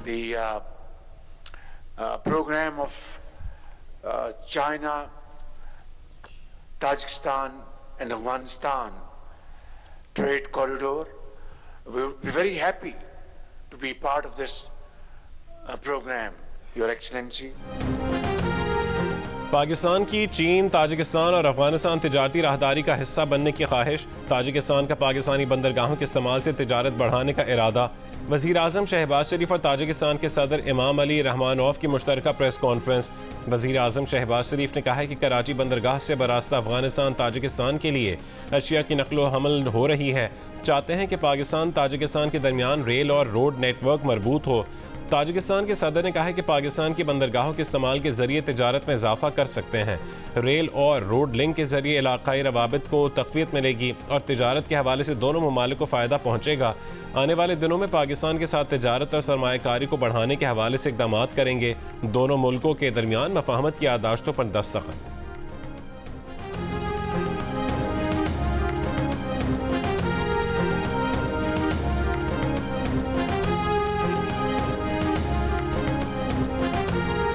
the program of China, Tajikistan and Afghanistan trade corridor. We would be very happy to be part of this program, Your Excellency. Pakistan की चीन, Tajikistan और अफगानिस्तान तिजारती राहदारी का हिस्सा बनने की ख्वाहिश, ताजिकिस्तान का पाकिस्तानी बंदरगाहों के इस्तेमाल से तिजारत बढ़ाने का इरादा। वज़ीर आज़म शहबाज शरीफ और ताजिकिस्तान के सदर इमाम अली रहमानोफ की मुश्तरका प्रेस कॉन्फ्रेंस। वज़ीर आज़म शहबाज शरीफ ने कहा है कि कराची बंदरगाह से बरास्ता अफगानिस्तान ताजिकिस्तान के लिए अशिया की नकलो हमल हो रही है। चाहते हैं कि पाकिस्तान ताजिकिस्तान के दरमियान रेल और रोड नेटवर्क मरबूत हो। ताजिकिस्तान के सदर ने कहा है कि पाकिस्तान की बंदरगाहों के इस्तेमाल के जरिए तिजारत में इजाफा कर सकते हैं। रेल और रोड लिंक के जरिए इलाकाई रवाबित को तक़वियत मिलेगी और तिजारत के हवाले से दोनों ममालिक को फ़ायदा पहुँचेगा। आने वाले दिनों में पाकिस्तान के साथ तिजारत और सरमायाकारी को बढ़ाने के हवाले से इक़दाम करेंगे। दोनों मुल्कों के दरमियान मफाहमत की याददाश्तों पर दस्तखत।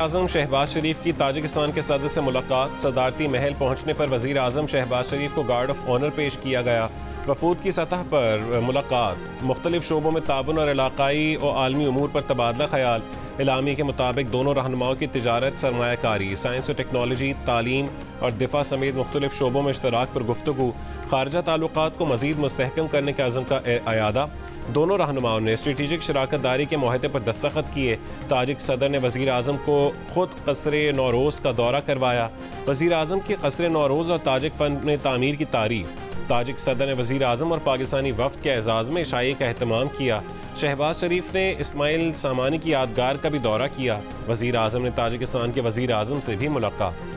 आज़म शहबाज शरीफ की ताजिकिस्तान के सदर से मुलाकात। सदारती महल पहुंचने पर वज़ीर आज़म शहबाज शरीफ को गार्ड ऑफ ऑनर पेश किया गया। वफूद की सतह पर मुलाकात, मुख्तलिफ शोबों में ताउन और इलाकाई और आलमी उमूर पर तबादला ख्याल। इलामी के मुताबिक दोनों रहनुमाओं की तिजारत, सरमायाकारी, साइंस और टेक्नोलॉजी, तालीम और दिफा समेत मुख्तलिफ शोबों में इश्तराक पर गुफ्तगू। खारजा ताल्लुकात को मज़ीद मुस्तहकम करने के अज़म का अयादा। दोनों रहनुमाओं ने स्ट्रेटेजिक शराकत दारी के मुआहदे पर दस्तखत किए। ताजिक सदर ने वज़ीर आज़म को खुद क़स्र नौरोज़ का दौरा करवाया। वज़ीर आज़म की क़स्र नौरोज़ और ताजिक फ़न तामीर की तारीफ़। ताजिक सदर ने वज़ीर आज़म और पाकिस्तानी वफ़द के एजाज़ में इशाए का एहतमाम किया। शहबाज शरीफ ने इस्माइल सामानी की यादगार का भी दौरा किया। वज़ीर आज़म ने ताजिकिस्तान के वज़ीर आज़म से भी मुलाकात।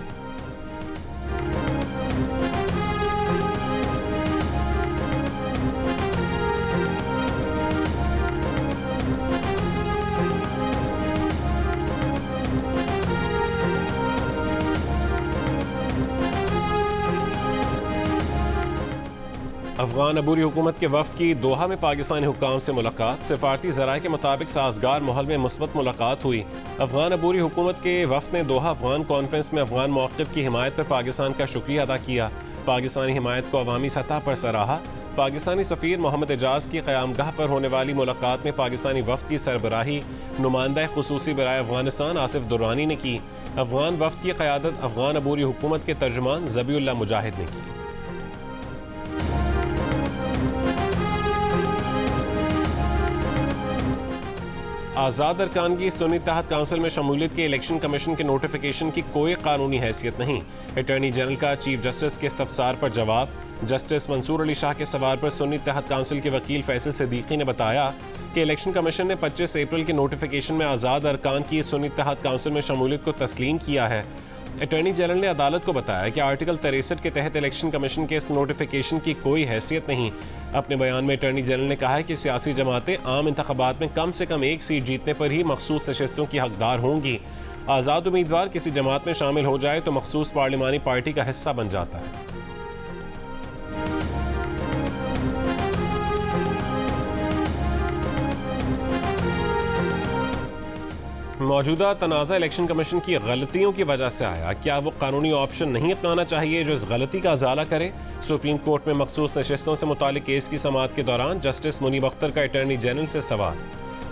अफगान अबूरी हुकूमत के वफ़द की दोहा में पाकिस्तानी हुक्काम से मुलाकात। सिफारती ज़राए के मुताबिक साजगार माहौल में मुस्बत मुलाकात हुई। अफगान अबूरी हुकूमत के वफ़द ने दोहा अफगान कॉन्फ्रेंस में अफगान मौक़िफ़ की हिमायत पर पाकिस्तान का शुक्रिया अदा किया। पाकिस्तानी हिमायत को अवामी सतह पर सराहा। पाकिस्तानी सफ़ीर मोहम्मद एजाज़ की क़यामगाह पर होने वाली मुलाकात में पाकिस्तानी वफ़द की सरबराही नुमाइंदा ख़ुसूसी बराए अफगानिस्तान आसिफ दुरानी ने की। अफगान वफ़द की क़यादत अफगान अबूरी हुकूमत के तर्जुमान ज़बीउल्लाह मुजाहिद ने की। आज़ाद अरकान की सुन्नी तहत काउंसिल में शमूलियत के इलेक्शन कमीशन के नोटिफिकेशन की कोई कानूनी हैसियत नहीं। अटॉर्नी जनरल का चीफ जस्टिस के इस्तफसार पर जवाब। जस्टिस मंसूर अली शाह के सवाल पर सुन्नी तहत काउंसिल के वकील फैसल सिद्दीकी ने बताया कि इलेक्शन कमीशन ने 25 अप्रैल के नोटिफिकेशन में आज़ाद अरकान की सुन्नी तहत काउंसिल में शमूलियत को तस्लीम किया है। अटॉर्नी जनरल ने अदालत को बताया कि आर्टिकल 63 के तहत इलेक्शन कमीशन के इस नोटिफिकेशन की कोई हैसियत नहीं। अपने बयान में अटॉर्नी जनरल ने कहा है कि सियासी जमातें आम इंतखाबात में कम से कम एक सीट जीतने पर ही मखसूस नशस्तों की हकदार होंगी। आज़ाद उम्मीदवार किसी जमात में शामिल हो जाए तो मखसूस पार्लिमानी पार्टी का हिस्सा बन जाता है। मौजूदा तनाज़ा इलेक्शन कमीशन की गलतियों की वजह से आया। क्या वो कानूनी ऑप्शन नहीं अपनाना चाहिए जो इस गलती का अजाला करे? सुप्रीम कोर्ट में मखसूस नशस्तों से मुतालिक केस की समाअत के दौरान जस्टिस मुनीब अख्तर का अटॉर्नी जनरल से सवाल।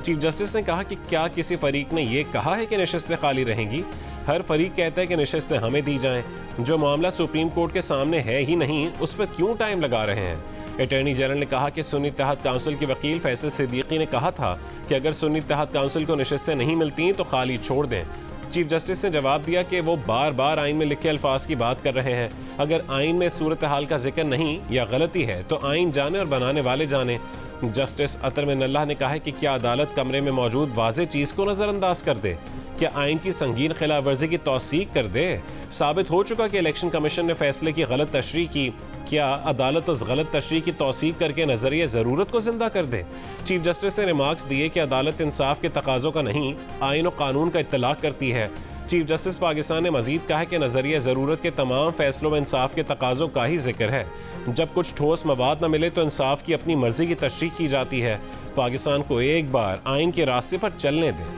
चीफ जस्टिस ने कहा कि क्या किसी फरीक ने यह कहा है कि नशस्तें खाली रहेंगी? हर फरीक कहता है कि नशस्तें हमें दी जाएं। जो मामला सुप्रीम कोर्ट के सामने है ही नहीं, उस पर क्यों टाइम लगा रहे हैं? अटॉर्नी जनरल ने कहा कि सुन्नी तहत काउंसिल के वकील फैसल सिद्दीकी ने कहा था कि अगर सुन्नी तहत काउंसिल को नशस्तें नहीं मिलती तो खाली छोड़ दें। चीफ जस्टिस ने जवाब दिया कि वो बार बार आइन में लिखे अल्फाज की बात कर रहे हैं। अगर आइन में सूरत हाल का जिक्र नहीं या गलती है तो आइन जाने और बनाने वाले जाने। जस्टिस अतर मिनल्लाह ने कहा है कि क्या अदालत कमरे में मौजूद वाज़ेह चीज़ को नज़रअंदाज कर दे? क्या आइन की संगीन खिलाफ वर्जी की तौसीक कर दे? साबित हो चुका कि इलेक्शन कमीशन ने फैसले की गलत तशरीह की। क्या अदालत उस गलत तशरीह की तौसीक करके नजरिए ज़रूरत को जिंदा कर दे? चीफ जस्टिस ने रिमार्क्स दिए कि अदालत इंसाफ के तकाज़ों का नहीं, आइन और कानून का इत्तलाक करती है। चीफ जस्टिस पाकिस्तान ने मजीद कहा कि नजरिया ज़रूरत के तमाम फैसलों में इंसाफ के तकाज़ों का ही जिक्र है। जब कुछ ठोस मवाद न मिले तो इंसाफ की अपनी मर्जी की तशरीह की जाती है। पाकिस्तान को एक बार आइन के रास्ते पर चलने दें।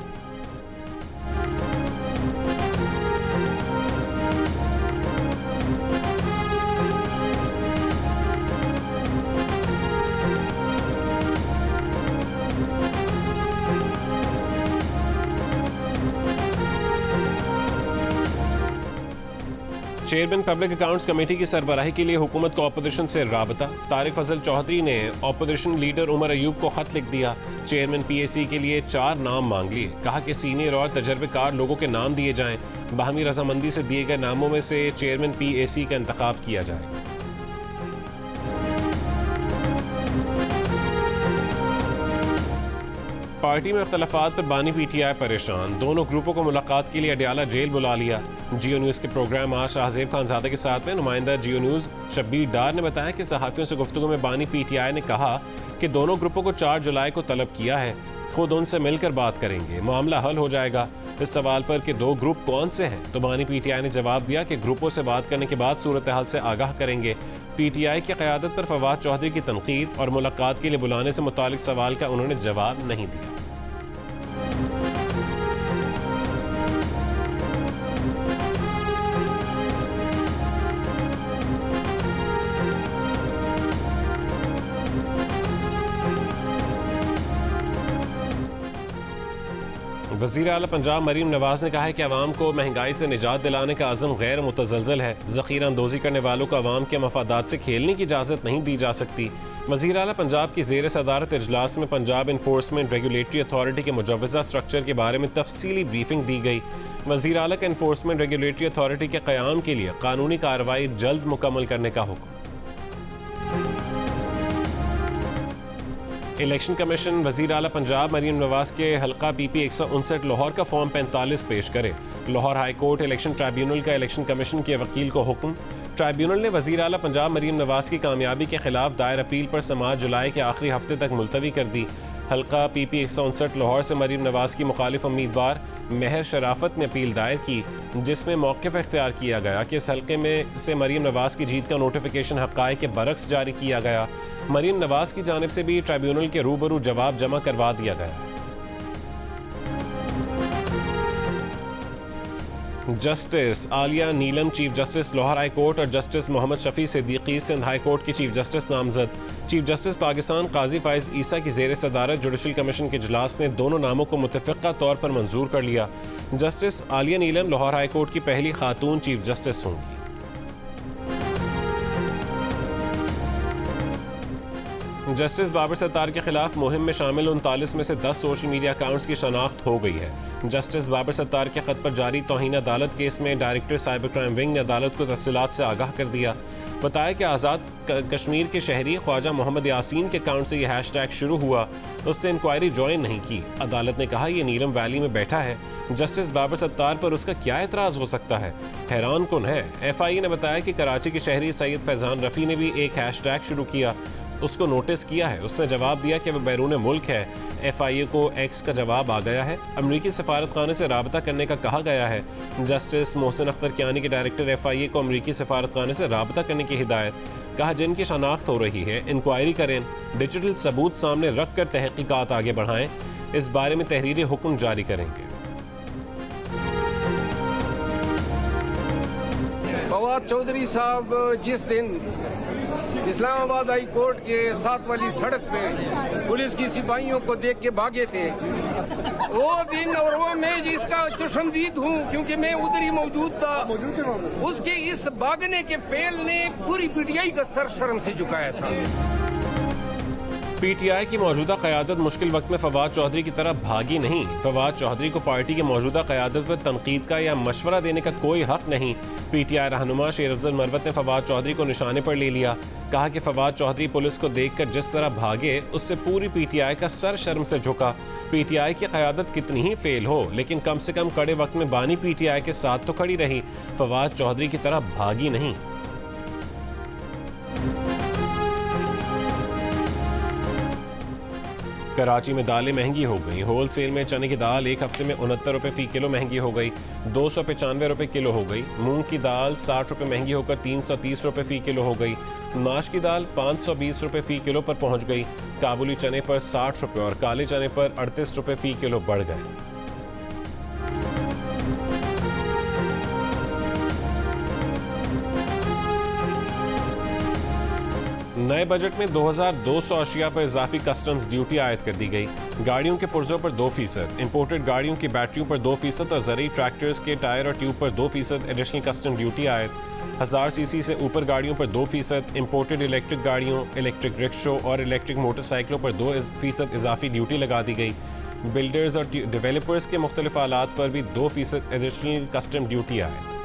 चेयरमैन पब्लिक अकाउंट्स कमेटी की सरबराही के लिए हुकूमत को अपोजिशन से राबता। तारिक फजल चौधरी ने अपोजिशन लीडर उमर अयूब को खत लिख दिया। चेयरमैन PAC के लिए 4 नाम मांग लिए। कहा कि सीनियर और तजर्बेकार लोगों के नाम दिए जाएं। बाहमी रजामंदी से दिए गए नामों में से चेयरमैन PAC का इंतखाब किया जाए। पार्टी में इख्तलाफात पर बानी PTI परेशान। दोनों ग्रुपों को मुलाकात के लिए अडयाला जेल बुला लिया। जियो न्यूज़ के प्रोग्राम आज शाहजेब खानजादे के साथ में नुमाइंदा जियो न्यूज़ शब्बीर डार ने बताया कि सहाफ़ियों से गुफ्तगू में बानी PTI ने कहा कि दोनों ग्रुपों को 4 जुलाई को तलब किया है, खुद उनसे मिलकर बात करेंगे, मामला हल हो जाएगा। इस सवाल पर कि 2 ग्रुप कौन से हैं तो बानी PTI ने जवाब दिया कि ग्रुपों से बात करने के बाद सूरत हाल से आगाह करेंगे। PTI की क़यादत पर फवाद चौधरी की तनकीद और मुलाकात के लिए बुलाने से मुतालिक सवाल का उन्होंने जवाब नहीं दिया। वज़ीर आला पंजाब मरीम नवाज ने कहा है कि अवाम को महंगाई से निजात दिलाने का अज़म गैर मुतज़लज़ल है। ज़ख़ीरा अंदोज़ी करने वालों को अवाम के मफादात से खेलने की इजाज़त नहीं दी जा सकती। वज़ीर आला पंजाब की ज़ेर सदारत इजलास में पंजाब इन्फोर्समेंट रेगुलेटरी अथॉरिटी के मुजव्वज़ा स्ट्रक्चर के बारे में तफसीली ब्रीफिंग दी गई। वज़ीर आला का इन्फोर्समेंट रेगुलेटरी अथॉरिटी के क़याम के लिए कानूनी कार्रवाई जल्द मुकम्मल करने का हुक्म। इलेक्शन कमीशन वज़ीर आला पंजाब मरीम नवाज के हल्का PP 159 लाहौर का फॉर्म 45 पेश करे। Lahore high court election tribunal का इलेक्शन कमीशन के वकील को हुक्म। ट्राइब्यूनल ने वज़ीर आला पंजाब मरीम नवाज की कामयाबी के खिलाफ दायर अपील पर समाअत जुलाई के आखिरी हफ्ते तक मुलतवी कर दी। हल्का PP 159 लाहौर से मरीम नवाज की मुखालिफ उम्मीदवार महर शराफत ने अपील दायर की, जिसमें मौक़िफ़ इख्तियार किया गया कि इस हल्के में से मरीम नवाज की जीत का नोटिफिकेशन हक़ाइक़ के बरक्स जारी किया गया। मरीम नवाज की जानिब से भी ट्राइब्यूनल के रूबरू जवाब जमा करवा दिया गया। Justice Aliya Neelam chief justice Lahore high court और justice Mohammad Shafi Siddiqui Sindh high court की चीफ जस्टिस नामजद। चीफ जस्टिस पाकिस्तान काजी फाइज ईसा की ज़ेर सदारत जुडिशल कमीशन के इजलास ने दोनों नामों को मुतफ़िक़ा तौर पर मंजूर कर लिया। जस्टिस आलिया नीलम लाहौर हाई कोर्ट की पहली खातून चीफ जस्टिस होंगी। जस्टिस बाबर सत्तार के खिलाफ मुहिम में शामिल 39 में से 10 सोशल मीडिया अकाउंट्स की शनाख्त हो गई है। जस्टिस बाबर सत्तार के खत पर जारी तौहीन अदालत केस में डायरेक्टर साइबर क्राइम विंग ने अदालत को तफसीलात से आगाह कर दिया। बताया कि आज़ाद कश्मीर के शहरी ख्वाजा मोहम्मद यासीन के अकाउंट से यह हैशटैग शुरू हुआ, उससे इंक्वायरी ज्वाइन नहीं की। अदालत ने कहा यह नीलम वैली में बैठा है, जस्टिस बाबर सत्तार पर उसका क्या एतराज़ हो सकता है, हैरान कुन है। FIA ने बताया कि कराची के शहरी सैयद फैज़ान रफ़ी ने भी एक हैशटैग शुरू किया, उसको नोटिस किया है, उसने जवाब दिया कि वह बैरून मुल्क है। FIA को X का जवाब आ गया है। अमरीकी सफारत खाने से राबता करने का कहा गया है। जस्टिस मोहसिन अख्तर कियानी के डायरेक्टर FIA को अमरीकी सफारत खाने से राबता करने की हिदायत। कहा जिनकी शनाख्त हो रही है इंक्वायरी करें, डिजिटल सबूत सामने रख कर तहकीकात आगे बढ़ाएं, इस बारे में तहरीरी हुक्म जारी करेंगे। फवाद चौधरी साहब जिस दिन इस्लामाबाद हाई कोर्ट के साथ वाली सड़क पे पुलिस की सिपाहियों को देख के भागे थे, वो दिन और वो मैं जिसका चश्मदीद हूँ क्योंकि मैं उधर ही मौजूद था, उसके इस भागने के फेल ने पूरी PTI का सर शर्म से झुकाया था। PTI की मौजूदा क़यादत मुश्किल वक्त में फवाद चौधरी की तरफ भागी नहीं। फवाद चौधरी को पार्टी की मौजूदा क़यादत पर तनकीद का या मशवरा देने का कोई हक नहीं। PTI रहनुमा शेर अफजल मरवत ने फवाद चौधरी को निशाने पर ले लिया। कहा कि फवाद चौधरी पुलिस को देखकर जिस तरह भागे उससे पूरी PTI का सर शर्म से झुका। PTI की क़यादत कितनी ही फेल हो लेकिन कम से कम कड़े वक्त में बानी PTI के साथ तो खड़ी रही, फवाद चौधरी की तरफ भागी नहीं। कराची में दालें महंगी हो गई। होल सेल में चने की दाल एक हफ्ते में 69 रुपये फ़ी किलो महंगी हो गई, 295 रुपये किलो हो गई। मूंग की दाल 60 रुपये महंगी होकर 330 रुपये फ़ी किलो हो गई। माश की दाल 520 रुपये फ़ी किलो पर पहुंच गई। काबुली चने पर 60 रुपये और काले चने पर 38 रुपये फ़ी किलो बढ़ गए। नए बजट में 2200 अशिया पर इजाफी कस्टम्स ड्यूटी आयद कर दी गई। गाड़ियों के पुर्जों पर 2%, इंपोर्टेड गाड़ियों की बैटरियों पर 2% और ज़रूरी ट्रैक्टर्स के टायर और ट्यूब पर 2% एडिशनल कस्टम ड्यूटी आयद। 1000 सीसी से ऊपर गाड़ियों पर 2%, इंपोर्टेड इलेक्ट्रिक गाड़ियों, इलेक्ट्रिक रिक्शों और इलेक्ट्रिक मोटरसाइकिलों पर 2% इजाफी ड्यूटी लगा दी गई। बिल्डर्स और डेवलपर्स के मुख्तलिफ आलात पर भी 2% एडिशनल कस्टम ड्यूटी आयद।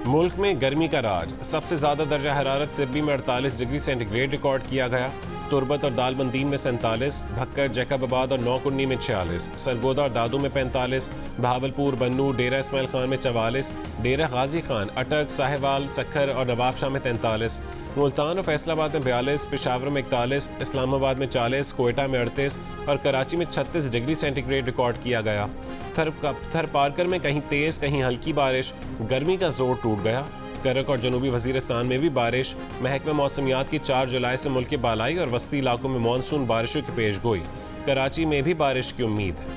मुल्क में गर्मी का राज। सबसे ज्यादा दर्जा हरारत सिब्बी में 48 डिग्री सेंटीग्रेड रिकॉर्ड किया गया। तुरबत और दालबंदीन में 47, भक्कर, जैकबाबाद और नौकुन्नी में 46, सरगोदा और दादू में 45, बहावलपुर, बन्नू, डेरा इस्माइल खान में 44, डेरा गाजी खान, अटक, साहिवाल, सखर और नवाबशाह में 43, मुल्तान और फैसलाबाद में 42, पेशावर में 41, इस्लामाबाद में 40, कोयटा में 38 और कराची में 36 डिग्री सेंटीग्रेड रिकॉर्ड किया गया। थर पारकर में कहीं तेज कहीं हल्की बारिश, गर्मी का जोर टूट गया। करक और जनूबी वजीरिस्तान में भी बारिश। महकमा मौसमियात की 4 जुलाई से मुल्क के बालाई और वस्ती इलाकों में मानसून बारिशों की पेशगोई। कराची में भी बारिश की उम्मीद है।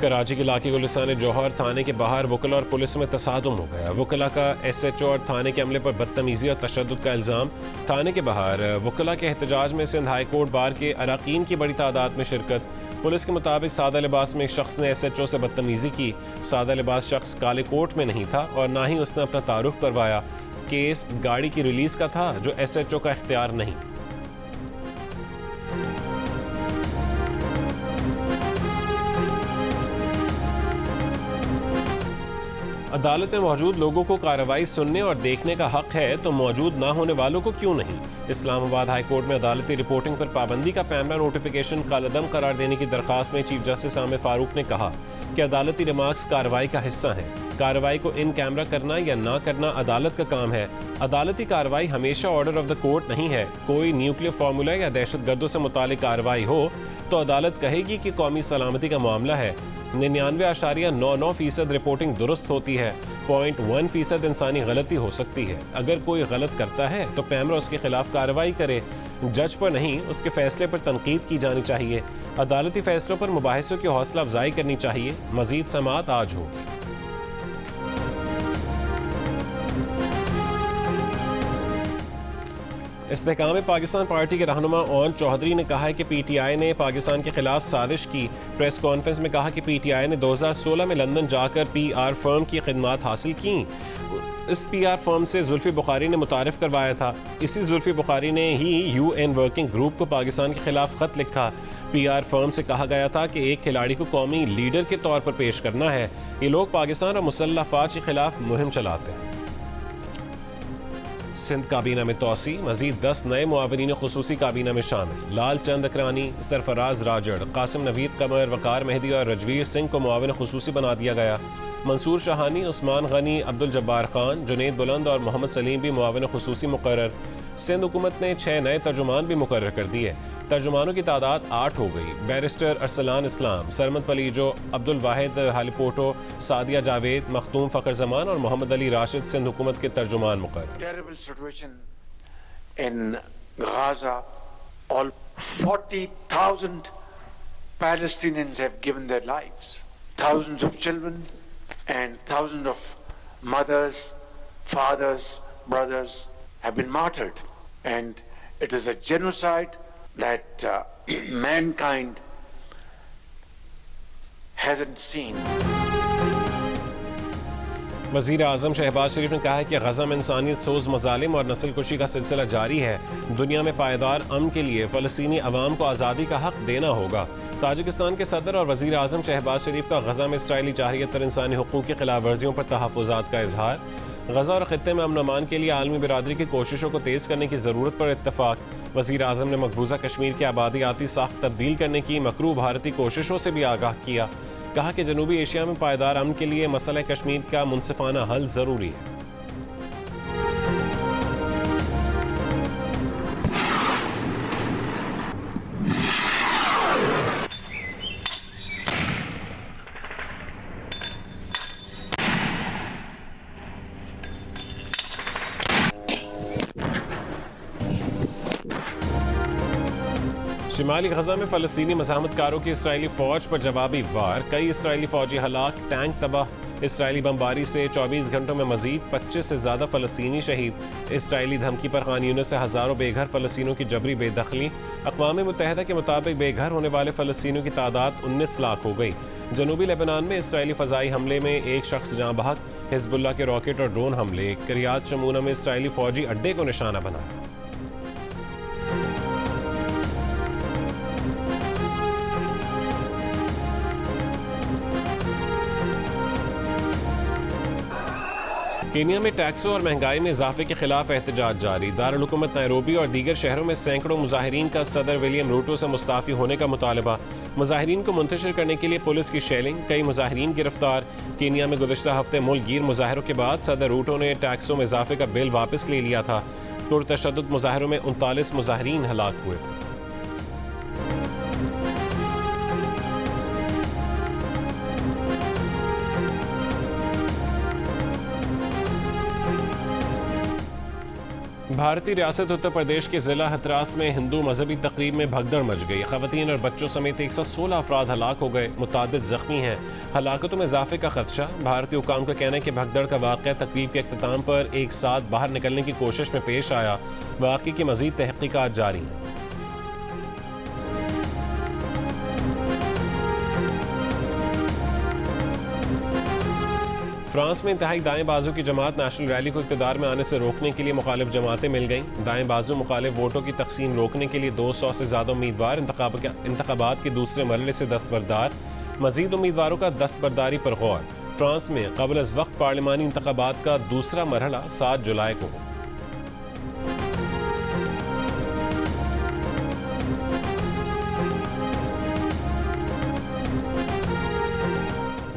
कराची के इलाके गुलिस्तान जौहर थाने के बाहर वकला और पुलिस में तसादुम हो गया। वकला का SHO और थाने के अमले पर बदतमीजी और तशद्दुद का इल्ज़ाम। थाने के बाहर वकला के एहतजाज में सिंध हाई कोर्ट बार के अरकान की बड़ी तादाद में शिरकत। पुलिस के मुताबिक सादा लिबास में एक शख्स ने SHO से बदतमीजी की। सादा लिबास शख्स काले कोट में नहीं था और ना ही उसने अपना तारुफ करवाया। केस गाड़ी की रिलीज का था जो SHO का इख्तियार नहीं। अदालत में मौजूद लोगों को कार्रवाई सुनने और देखने का हक है तो मौजूद ना होने वालों को क्यों नहीं। इस्लामाबाद हाई कोर्ट में अदालती रिपोर्टिंग पर पाबंदी का पैमरा नोटिफिकेशन कालअदम करार देने की दरखास्त में चीफ जस्टिस आमिर फारूक ने कहा कि अदालती रिमार्क्स कार्रवाई का हिस्सा हैं। कार्रवाई को इन कैमरा करना या ना करना अदालत का काम है। अदालती कार्रवाई हमेशा ऑर्डर ऑफ द कोर्ट नहीं है। कोई न्यूक्लियर फार्मूला या दहशतगर्दों से मुतालिक कार्रवाई हो तो अदालत कहेगी कि कौमी सलामती का मामला है। 99.99% रिपोर्टिंग दुरुस्त होती है। 0.1% इंसानी गलती हो सकती है। अगर कोई गलत करता है तो पैमरा उसके खिलाफ कार्रवाई करे। जज पर नहीं उसके फैसले पर तनकीद की जानी चाहिए। अदालती फैसलों पर मुबाहिसों की हौसला अफजाई करनी चाहिए। मजीद समाअत आज होगी। इस्तेहकाम पाकिस्तान पार्टी के रहनुमा ओन चौधरी ने कहा है कि PTI ने पाकिस्तान के खिलाफ साजिश की। प्रेस कॉन्फ्रेंस में कहा कि PTI ने 2016 में लंदन जाकर PR फर्म की खिदमात हासिल की। इस PR फर्म से जुल्फी बुखारी ने मुतारिफ करवाया था। इसी जुल्फी बुखारी ने ही UN वर्किंग ग्रुप को पाकिस्तान के खिलाफ खत लिखा। PR फर्म से कहा गया था कि एक खिलाड़ी को कौमी लीडर के तौर पर पेश करना है। ये लोग पाकिस्तान और मुसल्लह अफवाज के खिलाफ मुहिम चलाते हैं। सिंध काबीना में तोसी, मजीद 10 नए मुआविनीन खुसूसी काबीना में शामिल। लाल चंद अकरानी, सरफराज राजड़, कासिम नवीद कमर, वकार मेहदी और रजवीर सिंह को मुआविन खुसूसी बना दिया गया। मंसूर शाहानी, उस्मान गनी, अब्दुल जब्बार खान, जुनेद बुलंद और मोहम्मद सलीम भी मुआविन खुसूसी मुकर्रर। सिंध हुकूमत ने 6 नए तर्जुमान भी मुकर्रर कर दिए। तर्जुमानों की तादाद 8 हो गई। बैरिस्टर अरसलान इस्लाम, सरमद पलीजो, अब्दुल वाहिद हालीपोटो, सादिया जावेद, मखतूम फ़खर जमान और मोहम्मद अली राशिद सिंध हुकूमत के तर्जुमान मुकर्रर। Terrible situation in Gaza. All 40,000 Palestinians have given their lives. Thousands of children and thousands of mothers, fathers, brothers have been martyred. And it is a genocide that mankind hasn't seen. वज़ीर आज़म शहबाज शरीफ ने कहा है कि गज़ा में इंसानियत सोज़ मज़ालिम और नस्ल कुशी का सिलसिला जारी है। दुनिया में पायदार अमन के लिए फ़लस्तीनी अवाम को आज़ादी का हक़ देना होगा। ताजिकिस्तान के सदर और वज़ीर आज़म शहबाज शरीफ का गज़ा में इसराइली जारहियत पर इंसानी हुकूक़ की खिलाफ वर्जियों पर तहफ़्फ़ुज़ात का इजहार। गजा और खित्ते में अमन अमान के लिए आलमी बिरादरी की कोशिशों को तेज़ करने की ज़रूरत पर इत्तफाक। वज़ीर आज़म ने मकबूजा कश्मीर की आबादियाती साख्त तब्दील करने की मकरू भारतीय कोशिशों से भी आगाह किया। कहा कि जनूबी एशिया में पायदार अमन के लिए मसला कश्मीर का मुनसिफाना हल ज़रूरी है। शिमाली गजा में फ़लस्तीनी मज़ाहमतकारों की इसराइली फ़ौज पर जवाबी वार, कई इसराइली फ़ौजी हलाक, टैंक तबाह। इसराइली बमबारी से 24 घंटों में मज़ीद 25 से ज़्यादा फ़लस्तीनी शहीद। इसराइली धमकी पर खान यूनिस से हज़ारों बेघर फ़लस्तीनियों की जबरी बेदखली। अक़वाम मुत्तहिदा के मुताबिक बेघर होने वाले फ़लस्तीनियों की तादाद 19 लाख हो गई। जनूबी लेबनान में इसराइली फ़ज़ाई हमले में एक शख्स जाँ बहक। हिज़्बुल्लाह के रॉकेट और ड्रोन हमले। किरियात शमूना में इसराइली फ़ौजी अड्डे को निशाना बनाया। केनिया में टैक्सों और महंगाई में इजाफे के खिलाफ एहतजाज जारी। दारुल हुकूमत नैरोबी और दीगर शहरों में सैकड़ों मुजाहिरीन का सदर विलियम रूटो से मुस्ताफ़ी होने का मुतालबा। मुजाहिरीन को मुंतशिर करने के लिए पुलिस की शेलिंग, कई मुजाहिरीन गिरफ्तार। केनिया में गुज़श्ता हफ्ते मुल्क गिर मुजाहरों के बाद सदर रूटो ने टैक्सों में इजाफे का बिल वापस ले लिया था। पुरतशद्दुद मुजाहरों में 39 मुजाहिरीन हलाक हुए थे। भारतीय रियासत उत्तर प्रदेश के ज़िला हथरास में हिंदू मजहबी तकरीब में भगदड़ मच गई। ख़वातीन और बच्चों समेत 116 अफराद हलाक हो गए, मुतादिद ज़ख्मी हैं। हलाकतों में इजाफे का खदशा। भारतीय हुकाम का कहना है कि भगदड़ का वाक़या तकरीब के अख्ताम पर एक साथ बाहर निकलने की कोशिश में पेश आया। वाक़ये की मज़ीद तहक़ीक़ात जारी है। फ्रांस में इंतहाई दाएं बाजू की जमात नेशनल रैली को इक़्तिदार में आने से रोकने के लिए मुखालिफ जमातें मिल गईं। दाएं बाजू मुखालिफ वोटों की तकसीम रोकने के लिए 200 से ज़्यादा उम्मीदवार इंतखाबात के दूसरे मरहले से दस्तबरदार। मज़ीद उम्मीदवारों का दस्तबरदारी पर गौर। फ्रांस में क़ब्ल अज़ वक्त पार्लिमानी इंतखाबात का दूसरा मरहला 7 जुलाई को हो।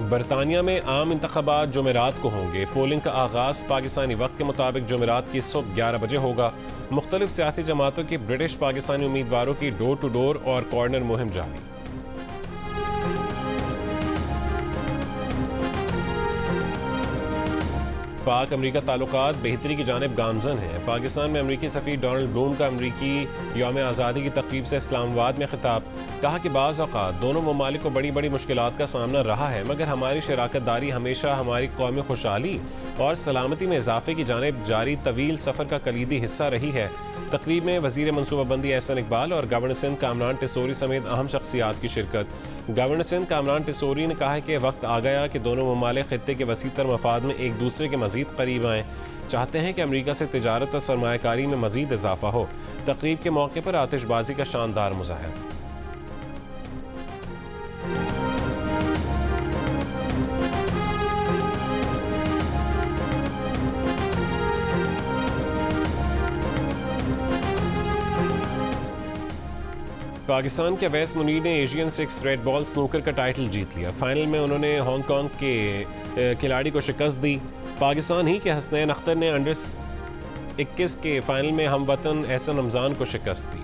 बरतानिया में आम इंतखाबात जुमेरात को होंगे। पोलिंग का आगाज़ पाकिस्तानी वक्त के मुताबिक जुमेरात की सुबह 11 बजे होगा। मुख्तलिफ सियासी जमातों के ब्रिटिश पाकिस्तानी उम्मीदवारों की डोर टू डोर और कॉर्नर मुहिम जारी। पाक अमरीका ताल्लुकात बेहतरी की जानिब गामजन है। पाकिस्तान में अमरीकी सफ़ीर डोनाल्ड ब्लूम का अमरीकी यौम आज़ादी की तक़रीब से इस्लामाबाद में खिताब। कहा कि बाज़ औक़ात दोनों ममालिक को बड़ी बड़ी मुश्किलात का सामना रहा है, मगर हमारी शराकत दारी हमेशा हमारी कौमी खुशहाली और सलामती में इजाफे की जानिब जारी तवील सफ़र का कलीदी हिस्सा रही है। तक़रीब में वज़ीर मनसूबाबंदी एहसन इकबाल और गवर्नर सिंध कामरान टिसोरी समेत अहम शख्सियात की शिरकत। गवर्नर सिंध कामरान टिसोरी ने कहा है कि वक्त आ गया कि दोनों ममालिक खित्ते के वसीतर मफाद में एक दूसरे के मज़ीद करीब आएँ। चाहते हैं कि अमरीका से तिजारत और सरमायाकारी में मज़ीद इजाफा हो। तक़रीब के मौके पर आतिशबाजी का शानदार मुज़ाहरा। पाकिस्तान के अवैस मुनीर ने एशियन 6 रेड बॉल स्नूकर का टाइटल जीत लिया। फाइनल में उन्होंने हांगकांग के खिलाड़ी को शिकस्त दी। पाकिस्तान ही के हसनैन अख्तर ने अंडर 21 के फाइनल में हमवतन एहसन रमज़ान को शिकस्त दी।